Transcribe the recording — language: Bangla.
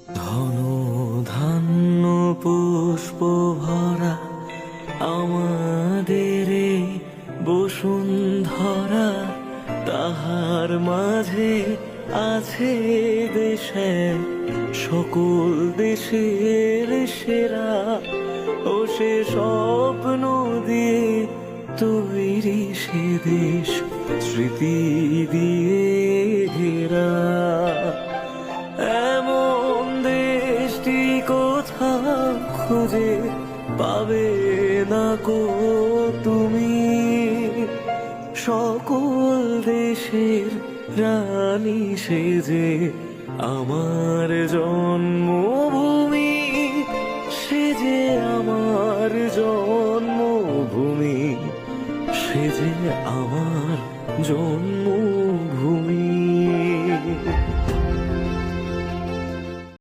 ধন ধান্য পুষ্প ভরা আমাদের এই বসুন্ধরা, তাহার মাঝে আছে দেশে সকল দেশের সেরা। ও সে স্বপ্ন দিয়ে তৈরি সে দেশ স্মৃতি দিয়ে ঘেরা। এমন দেশটি কোথাও খুঁজে পাবে না কো তুমি। সকল দেশের রানী সেজে আমার